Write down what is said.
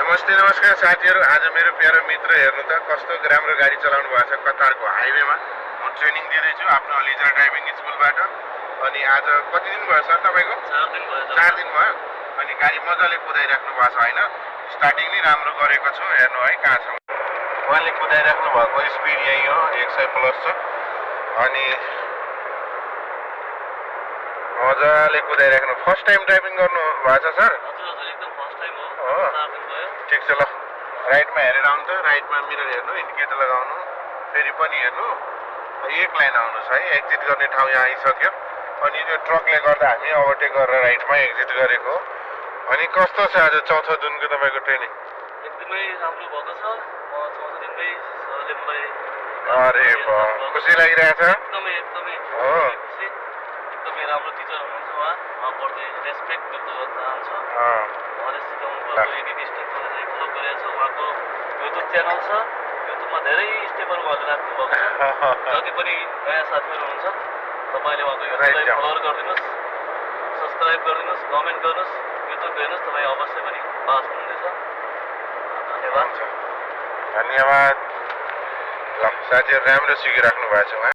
नमस्ते नमस्कार साथीहरू। आज मेरो प्यारो मित्र हेर्नु त कस्तो राम्रो गाडी चलाउनु भएको छ कतारको हाइवेमा। म ट्रेनिङ दिँदैछु आफ्नो अलिजा ड्राइभिङ स्कुलबाट। अनि आज कति दिन भयो सर तपाईँको? 4 दिन भयो। 4 दिन भयो। अनि गाडी मजाले कुदाइराख्नु भएको छ होइन? स्टार्टिङ नै राम्रो गरेको छु। हेर्नु है कहाँ छ उहाँले कुदाइराख्नु भएको स्पिड यही हो 100 प्लस छ। अनि मजाले कुदाइराख्नु। फर्स्ट टाइम ड्राइभिङ गर्नु भएको छ सर? हजुर एकदम फर्स्ट टाइम हो। हो 4 दिन भयो। ठिक छ ल। राइटमा हेरेर आउनु त। राइटमा मिरर हेर्नु, इन्डिकेटर लगाउनु, फेरि पनि हेर्नु। एक लाइन आउनुहोस् है। एक्जिट गर्ने ठाउँ यहाँ आइसक्यो। अनि त्यो ट्रकले गर्दा हामी ओभरटेक गरेर राइटमा एक्जिट गरेको। अनि कस्तो छ आज चौथो दिनको तपाईँको ट्रेनिङ? एकदमै राम्रो भएको छ। म चौथो दिनमै सरले मलाई अरे खुसी लागिरहेछ? एकदमै हो खुसी। एकदमै राम्रो टिचर हुनुहुन्छ उहाँ। उहाँप्रति रेस्पेक्ट व्यक्त गर्न चाहन्छु। उहाँले सिकाउनु भएको एक एक स्टेपहरू चाहिँ फलो गरेको छ। उहाँको युट्युब च्यानल छ। युट्युबमा धेरै स्टेपहरू उहाँले राख्नुभएको छ। जति पनि नयाँ साथीहरू हुनुहुन्छ तपाईँले उहाँको युट्युबलाई फलो गरिदिनुहोस्, सब्सक्राइब गरिदिनुहोस्, कमेन्ट गर्नुहोस्, युट्युब हेर्नुहोस्। तपाईँ अवश्य पनि पास हुनुहुनेछ। धन्यवाद। धन्यवाद। ल साथीहरू राम्रो सिकिराख्नु भएको छ उहाँ।